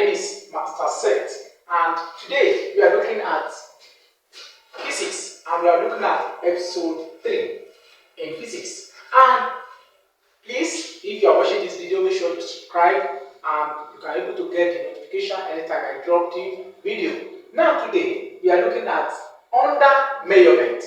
name is Master Set, and today we are looking at physics, and we are looking at episode 3 in physics. And please, if you are watching this video, make sure to subscribe and you can be able to get the notification anytime I drop the video. Now today we are looking at under measurement.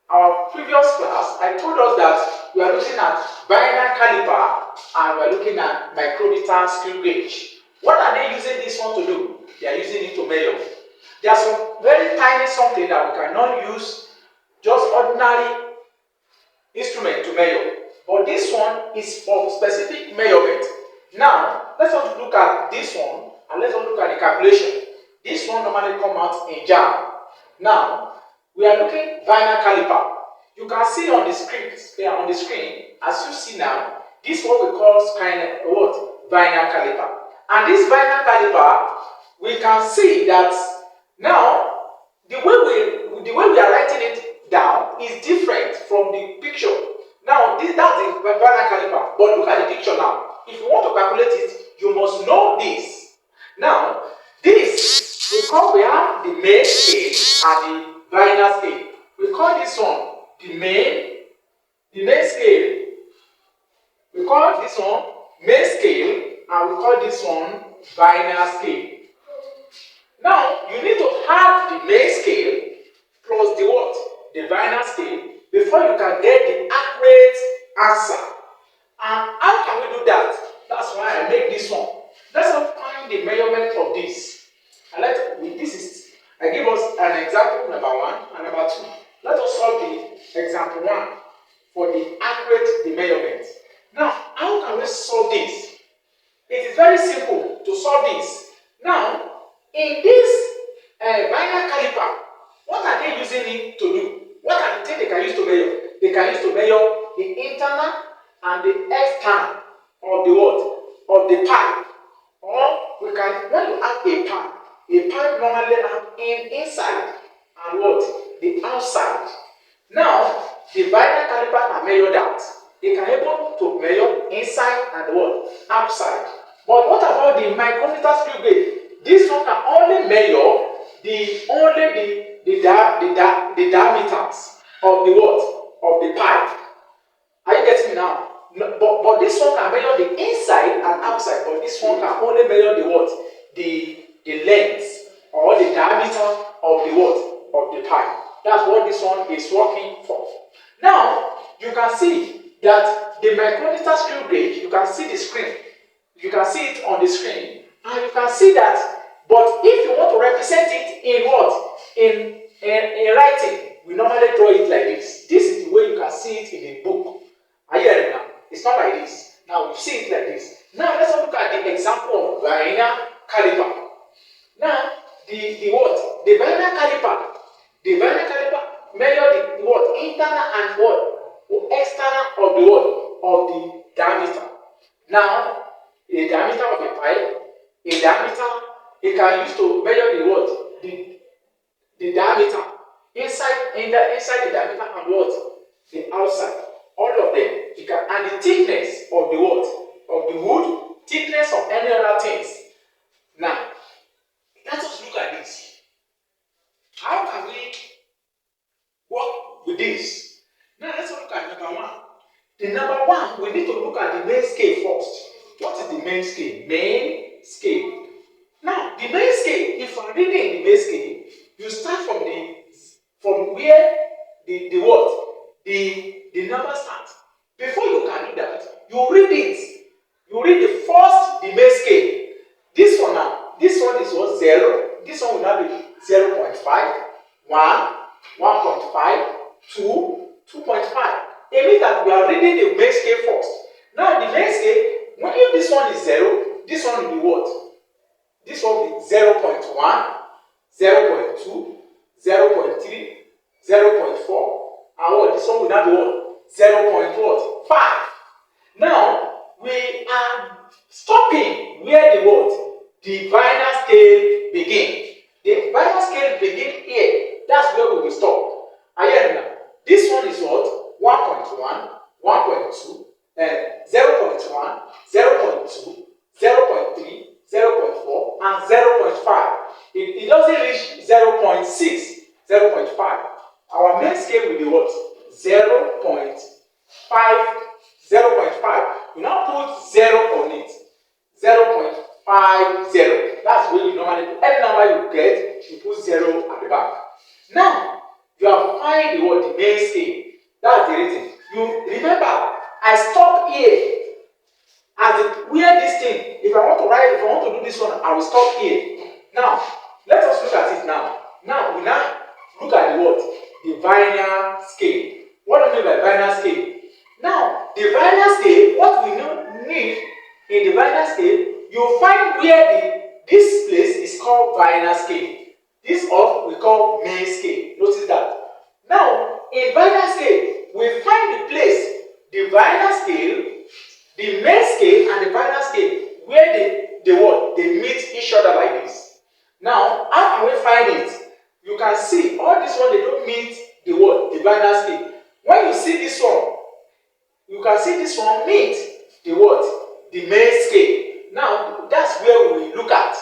Our previous class, I told us that we are looking at binary caliper and we are looking at micrometer screw gauge. What are they using this one to do? They are using it to measure. There are some very tiny something that we cannot use just ordinary instrument to measure. But this one is for specific measurement. Now, let's not look at this one and let's not look at the calculation. This one normally come out in JAM. Now, we are looking vinyl caliper. You can see on the screen, as you see now, this is what we call vinyl caliper. And this vinyl caliper, we can see that now the way we are writing it down is different from the picture. Now that's the vinyl caliper, but look at the picture now. If you want to calculate it, you must know this. Now this we have the main scale and the vinyl scale. We call this one the main scale. We call this one main scale and we call this one vinyl scale. Now you need to have the main scale plus the what? The vinyl scale before you can get the accurate answer. And how can we do that? That's why I make this one. Let's find the measurement of this. I give us an example number 1 and number 2. Let us solve the example 1 for the accurate measurement. Now, how can we solve this? It is very simple to solve this. Now, in this vinyl caliper, what are they using it to do? What are the things they can use to measure? They can use to measure the internal and the external of the what? Of the pipe. Or we can, when you have a pipe normally have inside and what? The outside. Now, the vinyl caliper can measure that. They can able to measure inside and what? Outside. But what about the micrometer screw gauge? This one can only measure the diameters of the what? Of the pipe. Are you getting me now? No, but this one can measure the inside and outside, but this one can only measure the what? The length or the diameter of the what? Of the pipe. That's what this one is working for. Now, you can see that the micrometer screw gauge, you can see the screen. You can see it on the screen. And you can see that, but if you want to represent it in what? In writing, we normally draw it like this. This is the way you can see it in the book. Are you hearing now? It's not like this. Now you see it like this. Now let's look at the example of vinyl caliper. Now, the what? The vinyl caliper. The vinyl caliper measure the what? Internal and what? External of the what? Of the diameter. Now, the diameter of the pipe, a diameter, it can use to measure the what? The diameter. Inside the diameter and what? The outside. All of them. You can, and the thickness of the what? Of the wood, thickness of any other things. Now, let us look at this. How can we work with this? Now let's look at number 1. The number 1, we need to look at the main scale first. What is the main scale? Main scale. Now, the main scale, if I'm reading the main scale, you start from where the what? The number starts. Before you can do that, you read it. You read the first, the main scale. This one now, this one is what? 0. This one will now be 0.5, 1, 1.5, 2, 2.5. It means that we are reading the main scale first. Now the main scale, if this one is 0, this one will be what? This one will be 0.1, 0.2, 0.3, 0.4, and what? This one will now be what? 0.5. Now we are stopping where the what? The vinyl scale begins. The vinyl scale begins here. That's where we will stop. Are you hearing now? This one is what? 1.1, 1.2, 0.1, 0.2, 0.3, 0.4, and 0.5. It doesn't reach 0.6, 0.5. Our main scale will be what? 0.5, 0.5. You now put 0 on it. 0.50. That's where you normally put. Any number you get, you put 0 at the back. Now, you have find the what? The main scale. That's the rating. You remember, I stop here as where this thing, if I want to do this one, I will stop here. Now, let us look at it now. Now, we now look at the what? The Viner scale. What do I mean by Viner scale? Now, the Viner scale, what we need in the Viner scale, you find where this place is called Viner scale. This off we call main scale. Notice that. Now, in Viner scale, we find the place, the Viner scale, the main scale, and the Viner scale, where they meet each other like this. Now, how can we find it? You can see all this one, they don't meet the what? The Viner scale. When you see this one, you can see this one meet the what? The main scale. Now, that's where we look at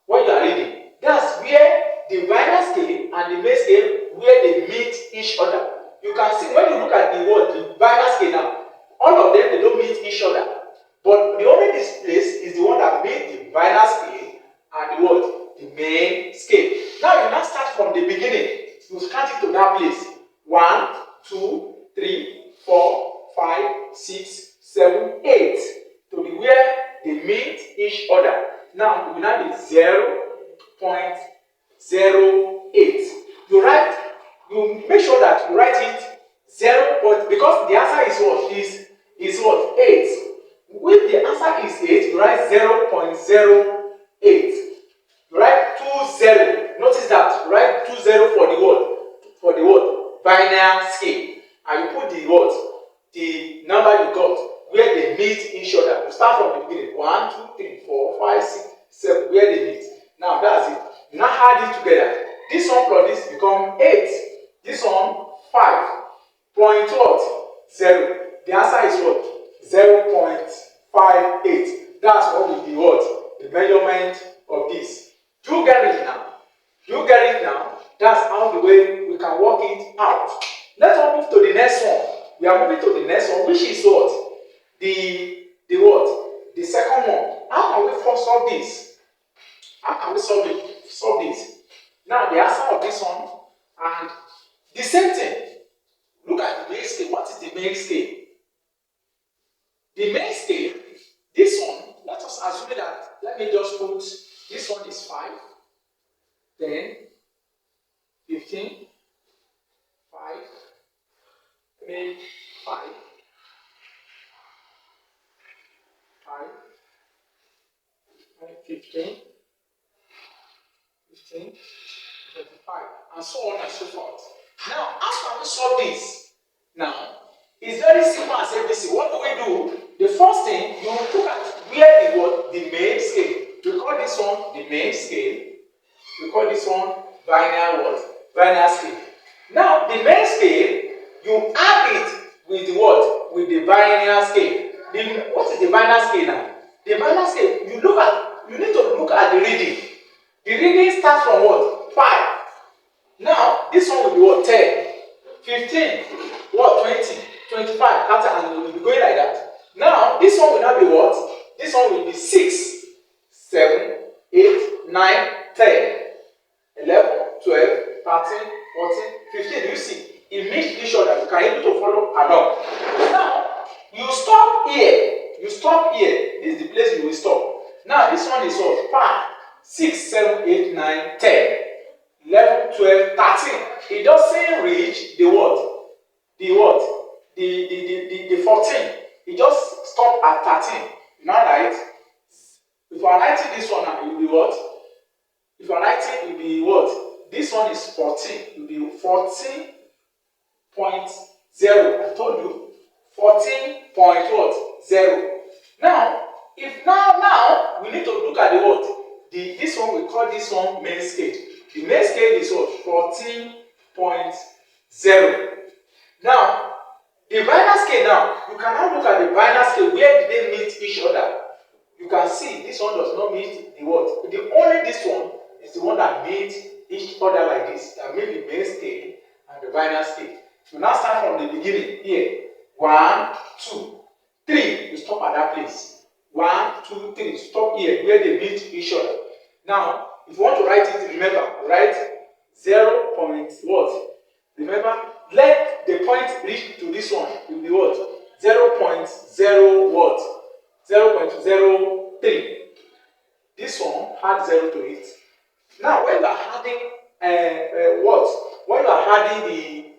when you are reading. That's where the Viner scale and the main scale, where they meet each other. You can see when you look at the what? The Viner scale now, all of them, they don't meet each other. But the only this place is the one that meets the Viner scale and the what? The main scale. Now you now start from the beginning. You start it to that place. 1, 2, 3, 4, 5, 6, 7, 8. To the where they meet each other. Now we will now be 0.08. You make sure that you write it 0. Because the answer is what? Is what? 8. If the answer is 8, you write 0.08. You write 20. Notice that. You write 20 for the word. For the word. Viner scale. And you put the word. The number you got. Where they meet each other. You start from the beginning. 1, 2, 3, 4, 5, 6, 7. Where they meet. Now that's it. You now add it together. This one plus this become 8. This one 5. Point what? 0. The answer is what? 0.58. That's what will be what? The measurement of this. Do you get it now? Do you get it now? That's how the way we can work it out. Let's move to the next one. We are moving to the next one, which is what? The what? The second one. How can we first solve this? How can we solve this? Now the answer of this one and the same thing. Look at the main scale. What is the main scale? The main scale, this one, let us assume that, let me just put, this one is 5, 10, 15, 5, 3, 5, 15, 25, and so on and so forth. Now, how can we solve this? Now, it's very simple as ABC. What do we do? The first thing, you look at where the main scale. We call this one the main scale. We call this one Viner what? Viner scale. Now, the main scale, you add it with the what? With the Viner scale. What is the Viner scale now? The Viner scale, you need to look at the reading. The reading starts from what? 5. Now, this one will be what? 10, 15, what? 20, 25, and it will be going like that. Now, this one will not be what? This one will be 6, 7, 8, 9, 10, 11, 12, 13, 14, 15. You see, it meets each other. You can able to follow along. Now, you stop here. You stop here. This is the place you will stop. Now, this one is what? 5, 6, 7, 8, 9, 10, 11, 12, 13. It doesn't reach the what? The 14. It just stop at 13. Now, right? If you are writing this one, it will be what? If you are writing, it will be what? This one is 14. It will be 14.0. I told you. 14.0. Now, now we need to look at the what? This one, we call this one main scale. The main scale is what? 14.0. Now, the Viner scale now, you can now look at the Viner scale. Where did they meet each other? you can see this one does not meet the what? The only this one is the one that meets each other like this, that means the main scale and the minor scale. You now start from the beginning here. 1, 2, 3. You stop at that place. 1, 2, 3. Stop here where they meet each other. Now, if you want to write it, remember, write 0 point what? Remember, let the point reach to this one. It will be what? 0.0 what? 0.03. This one had 0 to it. Now, when you are adding what? When you are adding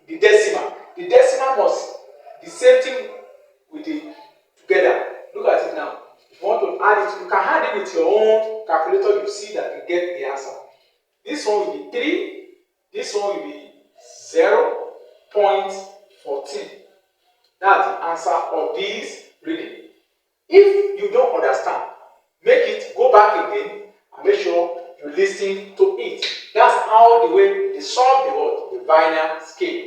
the decimal must the same thing with the together. Look at it now. If you want to add it, you can add it with your own calculator. You see that you get the answer. This one will be 3. This one will be 0.14. That's the answer of this reading. If you don't understand, make it go back again and make sure you listen to it. That's how the way they solve the binary scale.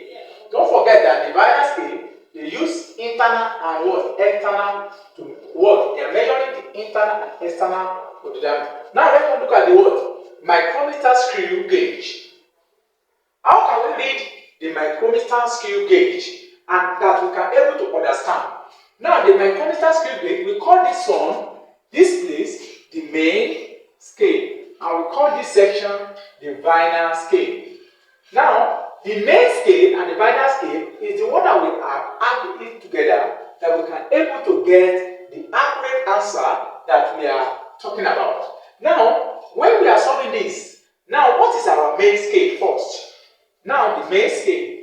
Don't forget that the binary scale, they use internal and external to work. They are measuring the internal and external of the diameter. Now let's look at the micrometer screw gauge. How can we read the micrometer screw gauge and that we can able to understand? Now the micrometer screw gauge, we call this one, this place, the main scale, and we call this section the binary scale. Now the main scale and the binary scale is the one that we are adding it together, that we can able to get the accurate answer that we are talking about. Now, when we are solving this, now what is our main scale first? Now the main scale,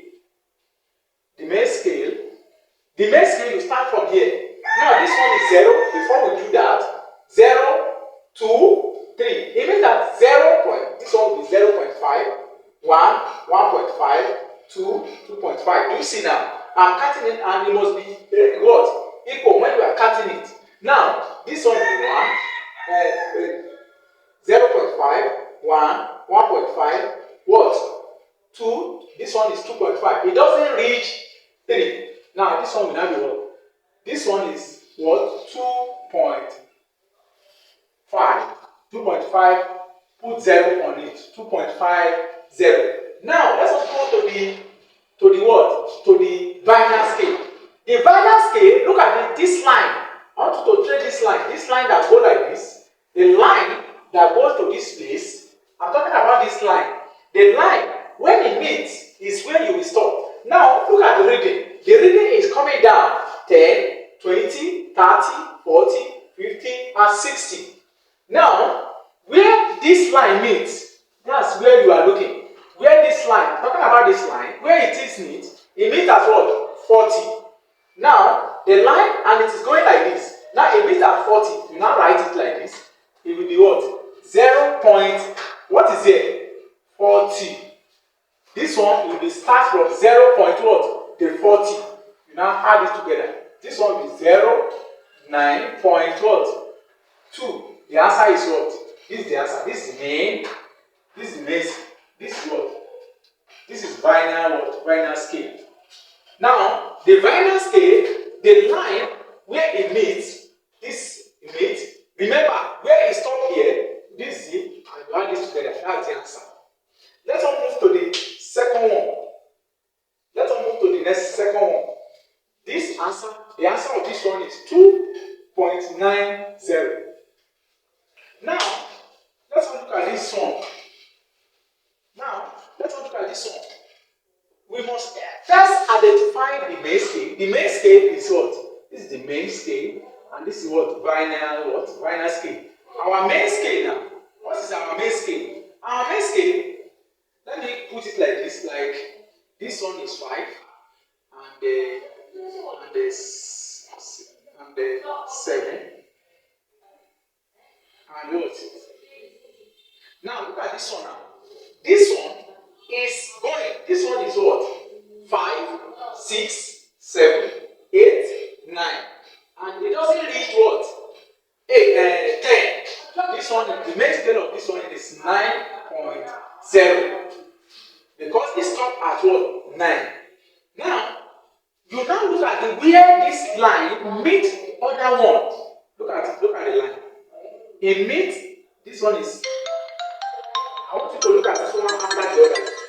you start from here. Now this one is 0. Before we do that, 0, 2, 3. It means that 0. This one will be 0.5. 1, 1.5, 2, 2.5. Do you see now? I'm cutting it and it must be what? Equal when we are cutting it. Now, this one will be 0.5, 1, 1.5, what? 2, this one is 2.5. It doesn't reach 3. Now, this one will not be what? This one is what? 2.5. 2.5, put 0 on it. 2.5. 0. Now let's go to the binary scale. The binary scale, look at this line. I want you to trace this line. This line that goes like this. The line that goes to this place. I'm talking about this line. The line, when it meets, is where you will stop. Now look at the reading. The reading is coming down 10, 20, 30, 40, 50, and 60. Now, where this line meets, that's where you are looking. Where this line, talking about this line, where it is meet, it meets at what? 40. Now, the line, and it is going like this. Now, it meets at 40. You now write it like this. It will be what? 0. What is here? 40. This one will be start from 0. What? The 40. You now add it together. This one will be 0, 9 point what? 2. The answer is what? This is the answer. This is the main. This is the main. This is what? This is binary what? Binary scale. Now, the binary scale, the line where it meets, this meets, remember, where it stops here, this is it, and you add this together. That's the answer. Let us move to the second one. Let us move to the next second one. This answer, the answer of this one is 2.90. Now, let's look at this one. Now, let's look at this one. We must first identify the main scale. The main scale is what? This is the main scale, and this is what? Binary scale. Our main scale now. What is our main scale? Our main scale, let me put it like this. Like this one is 5, and the 7, and what? Now look at this one now. This one is going. This one is what? 5, 6, 7, 8, 9. And it doesn't reach what? 10. This one, the main scale of this one is 9.0. Because it stopped at what? 9. Now, you now look at where this line meets other one. Look at it. Look at the line. In meat, this one is, I want you to look at this one after the other.